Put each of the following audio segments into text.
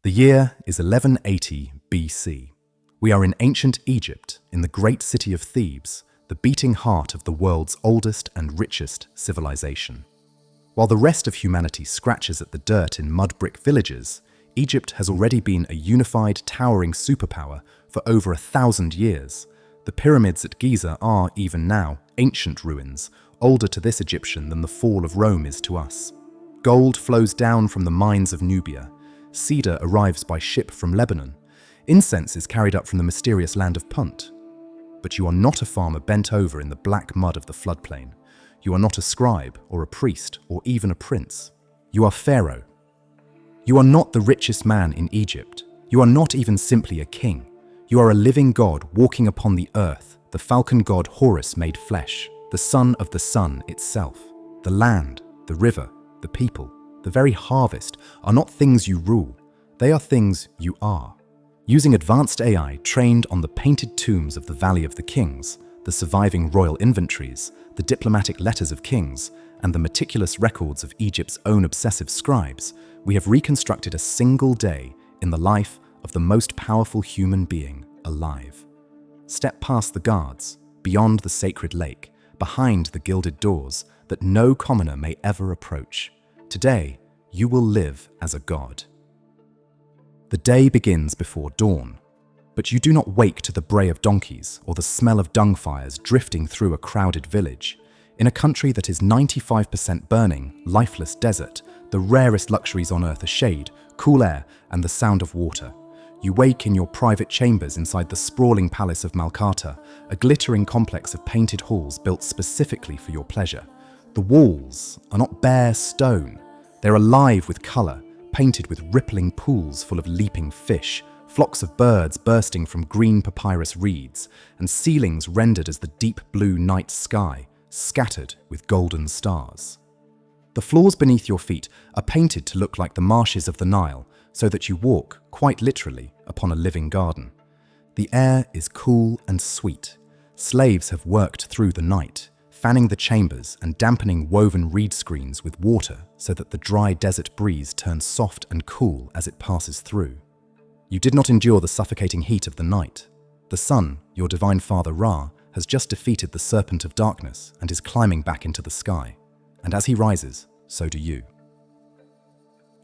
The year is 1180 BC. We are in ancient Egypt, in the great city of Thebes, the beating heart of the world's oldest and richest civilization. While the rest of humanity scratches at the dirt in mud brick villages, Egypt has already been a unified, towering superpower for over 1,000 years. The pyramids at Giza are, even now, ancient ruins, older to this Egyptian than the fall of Rome is to us. Gold flows down from the mines of Nubia. Cedar arrives by ship from Lebanon. Incense is carried up from the mysterious land of Punt. But you are not a farmer bent over in the black mud of the floodplain. You are not a scribe or a priest or even a prince. You are Pharaoh. You are not the richest man in Egypt. You are not even simply a king. You are a living god walking upon the earth, the falcon god Horus made flesh, the son of the sun itself. The land, the river, the people, the very harvest are not things you rule. They are things you are. Using advanced AI trained on the painted tombs of the Valley of the Kings, the surviving royal inventories, the diplomatic letters of kings, and the meticulous records of Egypt's own obsessive scribes, we have reconstructed a single day in the life of the most powerful human being alive. Step past the guards, beyond the sacred lake, behind the gilded doors that no commoner may ever approach. Today, you will live as a god. The day begins before dawn, but you do not wake to the bray of donkeys or the smell of dung fires drifting through a crowded village. In a country that is 95% burning, lifeless desert, the rarest luxuries on earth are shade, cool air, and the sound of water. You wake in your private chambers inside the sprawling palace of Malkata, a glittering complex of painted halls built specifically for your pleasure. The walls are not bare stone. They're alive with color, painted with rippling pools full of leaping fish, flocks of birds bursting from green papyrus reeds, and ceilings rendered as the deep blue night sky, scattered with golden stars. The floors beneath your feet are painted to look like the marshes of the Nile, so that you walk, quite literally, upon a living garden. The air is cool and sweet. Slaves have worked through the night, fanning the chambers and dampening woven reed screens with water so that the dry desert breeze turns soft and cool as it passes through. You did not endure the suffocating heat of the night. The sun, your divine father Ra, has just defeated the serpent of darkness and is climbing back into the sky. And as he rises, so do you.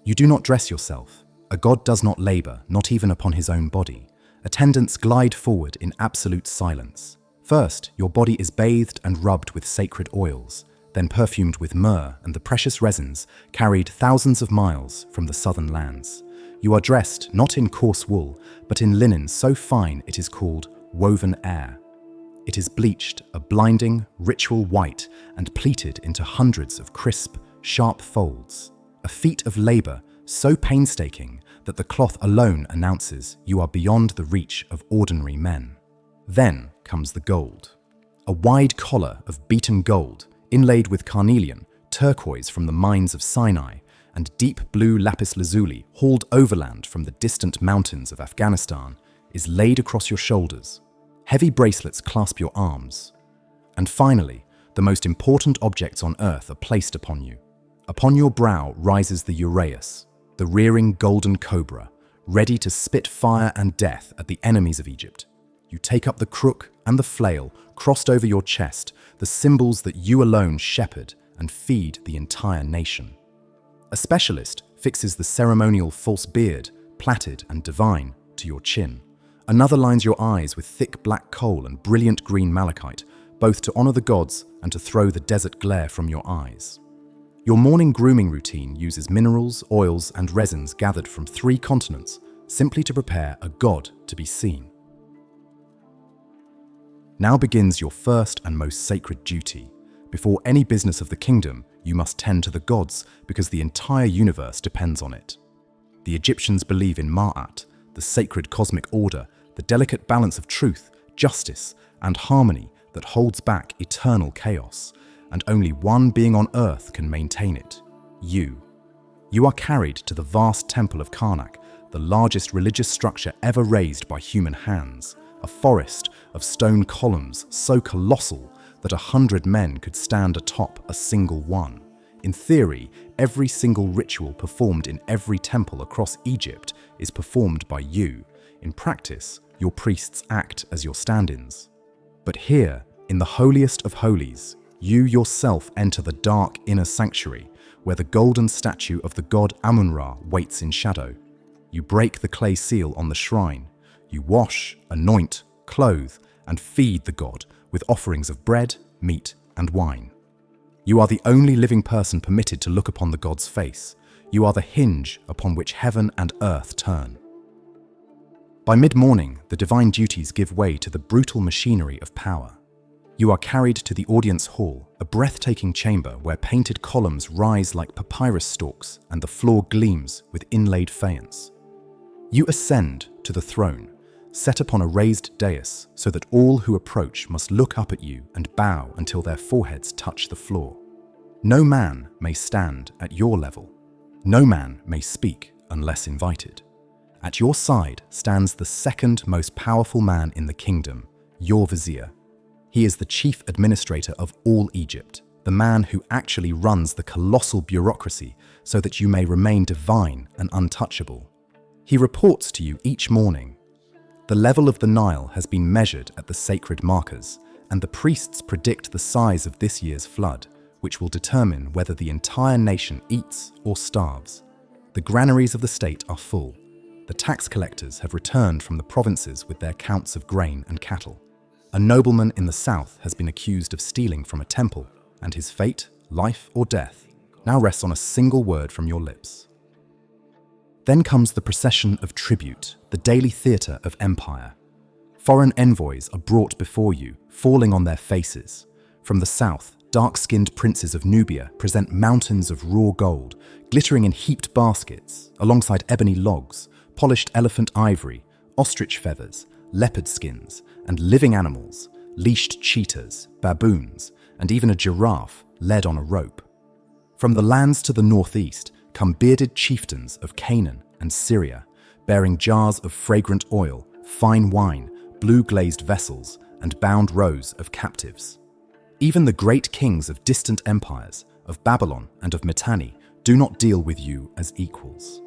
You do not dress yourself. A god does not labor, not even upon his own body. Attendants glide forward in absolute silence. First, your body is bathed and rubbed with sacred oils, then perfumed with myrrh and the precious resins carried thousands of miles from the southern lands. You are dressed not in coarse wool, but in linen so fine it is called woven air. It is bleached a blinding, ritual white and pleated into hundreds of crisp, sharp folds. A feat of labor so painstaking that the cloth alone announces you are beyond the reach of ordinary men. Then comes the gold. A wide collar of beaten gold, inlaid with carnelian, turquoise from the mines of Sinai, and deep blue lapis lazuli hauled overland from the distant mountains of Afghanistan, is laid across your shoulders. Heavy bracelets clasp your arms. And finally, the most important objects on earth are placed upon you. Upon your brow rises the Uraeus, the rearing golden cobra, ready to spit fire and death at the enemies of Egypt. You take up the crook and the flail crossed over your chest, the symbols that you alone shepherd and feed the entire nation. A specialist fixes the ceremonial false beard, plaited and divine, to your chin. Another lines your eyes with thick black coal and brilliant green malachite, both to honor the gods and to throw the desert glare from your eyes. Your morning grooming routine uses minerals, oils, and resins gathered from 3 continents, simply to prepare a god to be seen. Now begins your first and most sacred duty. Before any business of the kingdom, you must tend to the gods because the entire universe depends on it. The Egyptians believe in Ma'at, the sacred cosmic order, the delicate balance of truth, justice, and harmony that holds back eternal chaos, and only one being on earth can maintain it: you. You are carried to the vast temple of Karnak, the largest religious structure ever raised by human hands, a forest of stone columns so colossal that 100 men could stand atop a single one. In theory, every single ritual performed in every temple across Egypt is performed by you. In practice, your priests act as your stand-ins. But here, in the holiest of holies, you yourself enter the dark inner sanctuary, where the golden statue of the god Amun-Ra waits in shadow. You break the clay seal on the shrine. You wash, anoint, clothe, and feed the god with offerings of bread, meat, and wine. You are the only living person permitted to look upon the god's face. You are the hinge upon which heaven and earth turn. By mid-morning, the divine duties give way to the brutal machinery of power. You are carried to the audience hall, a breathtaking chamber where painted columns rise like papyrus stalks and the floor gleams with inlaid faience. You ascend to the throne, set upon a raised dais so that all who approach must look up at you and bow until their foreheads touch the floor. No man may stand at your level. No man may speak unless invited. At your side stands the second most powerful man in the kingdom, your vizier. He is the chief administrator of all Egypt, the man who actually runs the colossal bureaucracy so that you may remain divine and untouchable. He reports to you each morning. The level of the Nile has been measured at the sacred markers, and the priests predict the size of this year's flood, which will determine whether the entire nation eats or starves. The granaries of the state are full. The tax collectors have returned from the provinces with their counts of grain and cattle. A nobleman in the south has been accused of stealing from a temple, and his fate, life or death, now rests on a single word from your lips. Then comes the procession of tribute, the daily theatre of empire. Foreign envoys are brought before you, falling on their faces. From the south, dark-skinned princes of Nubia present mountains of raw gold, glittering in heaped baskets, alongside ebony logs, polished elephant ivory, ostrich feathers, leopard skins, and living animals, leashed cheetahs, baboons, and even a giraffe led on a rope. From the lands to the northeast come bearded chieftains of Canaan and Syria, bearing jars of fragrant oil, fine wine, blue-glazed vessels, and bound rows of captives. Even the great kings of distant empires, of Babylon and of Mitanni, do not deal with you as equals.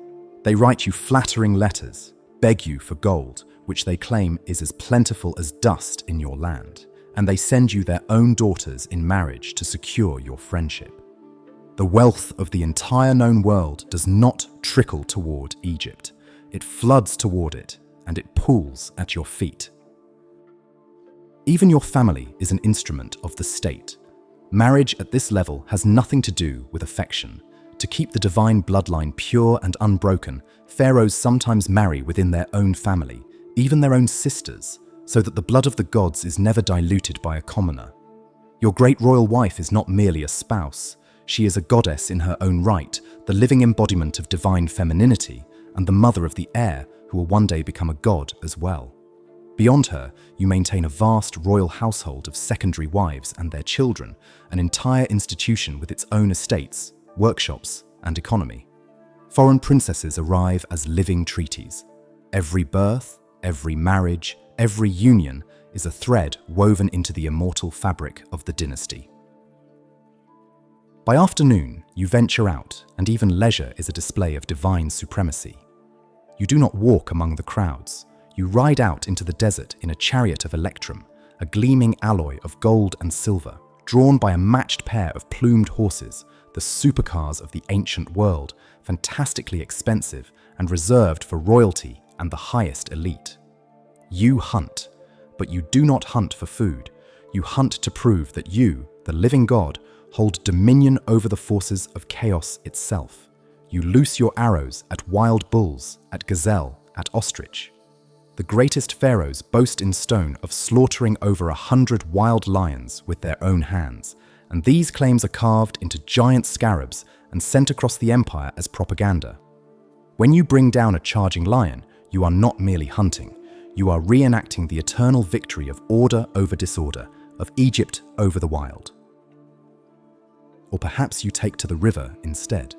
They write you flattering letters, beg you for gold, which they claim is as plentiful as dust in your land, and they send you their own daughters in marriage to secure your friendship. The wealth of the entire known world does not trickle toward Egypt. It floods toward it, and it pools at your feet. Even your family is an instrument of the state. Marriage at this level has nothing to do with affection. To keep the divine bloodline pure and unbroken, pharaohs sometimes marry within their own family, even their own sisters, so that the blood of the gods is never diluted by a commoner. Your great royal wife is not merely a spouse. She is a goddess in her own right, the living embodiment of divine femininity, and the mother of the heir who will one day become a god as well. Beyond her, you maintain a vast royal household of secondary wives and their children, an entire institution with its own estates, workshops, and economy. Foreign princesses arrive as living treaties. Every birth, every marriage, every union is a thread woven into the immortal fabric of the dynasty. By afternoon, you venture out, and even leisure is a display of divine supremacy. You do not walk among the crowds. You ride out into the desert in a chariot of electrum, a gleaming alloy of gold and silver, drawn by a matched pair of plumed horses, the supercars of the ancient world, fantastically expensive and reserved for royalty and the highest elite. You hunt, but you do not hunt for food. You hunt to prove that you, the living god, hold dominion over the forces of chaos itself. You loose your arrows at wild bulls, at gazelle, at ostrich. The greatest pharaohs boast in stone of slaughtering over 100 wild lions with their own hands, and these claims are carved into giant scarabs and sent across the empire as propaganda. When you bring down a charging lion, you are not merely hunting. You are reenacting the eternal victory of order over disorder, of Egypt over the wild. Or perhaps you take to the river instead.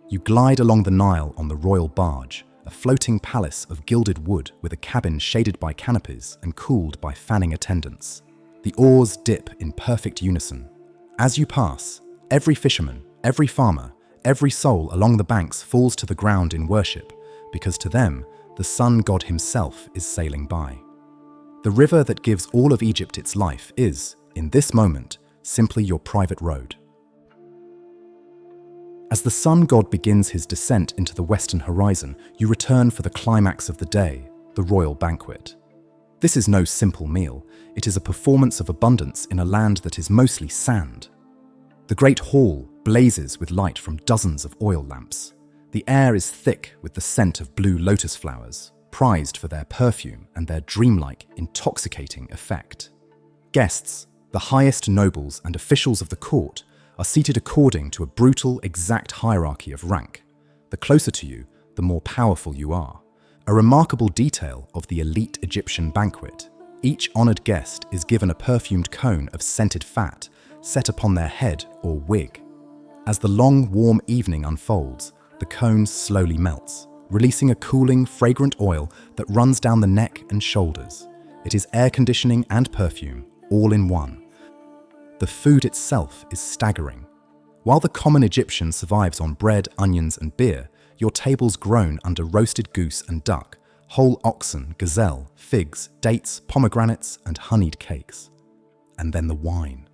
You glide along the Nile on the royal barge, a floating palace of gilded wood with a cabin shaded by canopies and cooled by fanning attendants. The oars dip in perfect unison. As you pass, every fisherman, every farmer, every soul along the banks falls to the ground in worship, because to them, the sun god himself is sailing by. The river that gives all of Egypt its life is, in this moment, simply your private road. As the sun god begins his descent into the western horizon, you return for the climax of the day, the royal banquet. This is no simple meal. It is a performance of abundance in a land that is mostly sand. The great hall blazes with light from dozens of oil lamps. The air is thick with the scent of blue lotus flowers, prized for their perfume and their dreamlike, intoxicating effect. Guests, the highest nobles and officials of the court, are seated according to a brutal, exact hierarchy of rank. The closer to you, the more powerful you are. A remarkable detail of the elite Egyptian banquet. Each honored guest is given a perfumed cone of scented fat set upon their head or wig. As the long, warm evening unfolds, the cone slowly melts, releasing a cooling, fragrant oil that runs down the neck and shoulders. It is air conditioning and perfume, all in one. The food itself is staggering. While the common Egyptian survives on bread, onions, and beer, your tables groan under roasted goose and duck, whole oxen, gazelle, figs, dates, pomegranates, and honeyed cakes. And then the wine.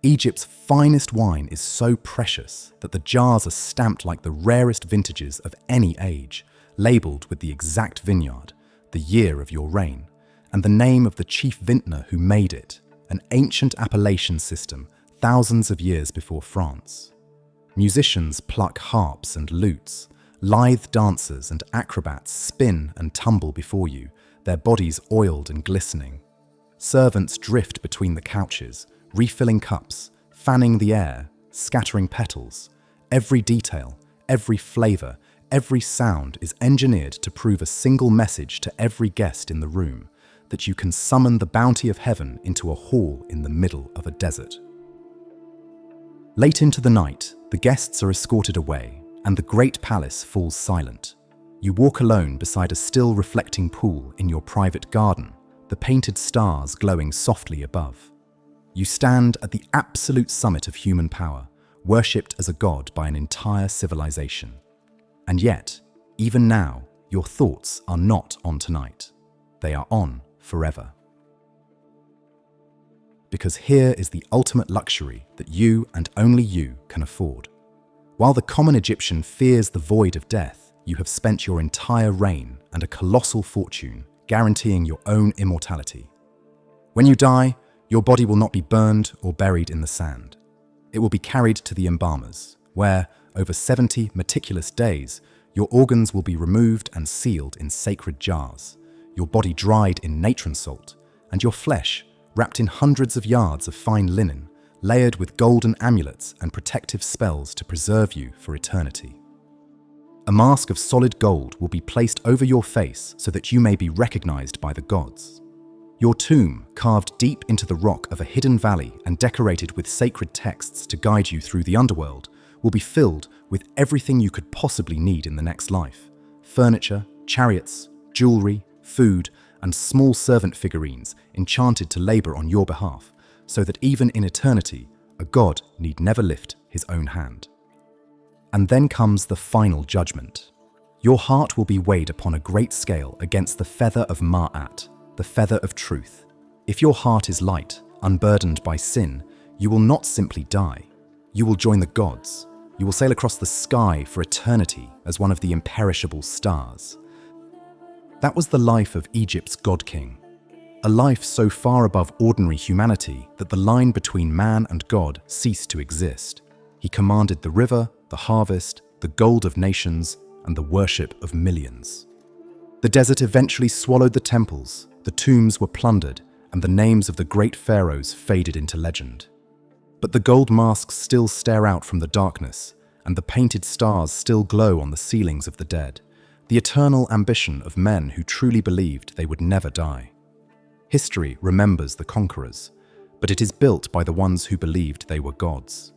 Egypt's finest wine is so precious that the jars are stamped like the rarest vintages of any age, labelled with the exact vineyard, the year of your reign, and the name of the chief vintner who made it, an ancient appellation system thousands of years before France. Musicians pluck harps and lutes, lithe dancers and acrobats spin and tumble before you, their bodies oiled and glistening. Servants drift between the couches, refilling cups, fanning the air, scattering petals. Every detail, every flavor, every sound is engineered to prove a single message to every guest in the room, that you can summon the bounty of heaven into a hall in the middle of a desert. Late into the night, the guests are escorted away, and the great palace falls silent. You walk alone beside a still reflecting pool in your private garden, the painted stars glowing softly above. You stand at the absolute summit of human power, worshipped as a god by an entire civilization. And yet, even now, your thoughts are not on tonight. They are on forever. Because here is the ultimate luxury that you and only you can afford. While the common Egyptian fears the void of death, you have spent your entire reign and a colossal fortune guaranteeing your own immortality. When you die, your body will not be burned or buried in the sand. It will be carried to the embalmers, where, over 70 meticulous days, your organs will be removed and sealed in sacred jars, your body dried in natron salt, and your flesh wrapped in hundreds of yards of fine linen, layered with golden amulets and protective spells to preserve you for eternity. A mask of solid gold will be placed over your face so that you may be recognized by the gods. Your tomb, carved deep into the rock of a hidden valley and decorated with sacred texts to guide you through the underworld, will be filled with everything you could possibly need in the next life: furniture, chariots, jewelry, food, and small servant figurines enchanted to labor on your behalf, so that even in eternity, a god need never lift his own hand. And then comes the final judgment. Your heart will be weighed upon a great scale against the feather of Ma'at, the feather of truth. If your heart is light, unburdened by sin, you will not simply die. You will join the gods. You will sail across the sky for eternity as one of the imperishable stars. That was the life of Egypt's god-king. A life so far above ordinary humanity that the line between man and God ceased to exist. He commanded the river, the harvest, the gold of nations, and the worship of millions. The desert eventually swallowed the temples, the tombs were plundered, and the names of the great pharaohs faded into legend. But the gold masks still stare out from the darkness, and the painted stars still glow on the ceilings of the dead, the eternal ambition of men who truly believed they would never die. History remembers the conquerors, but it is built by the ones who believed they were gods.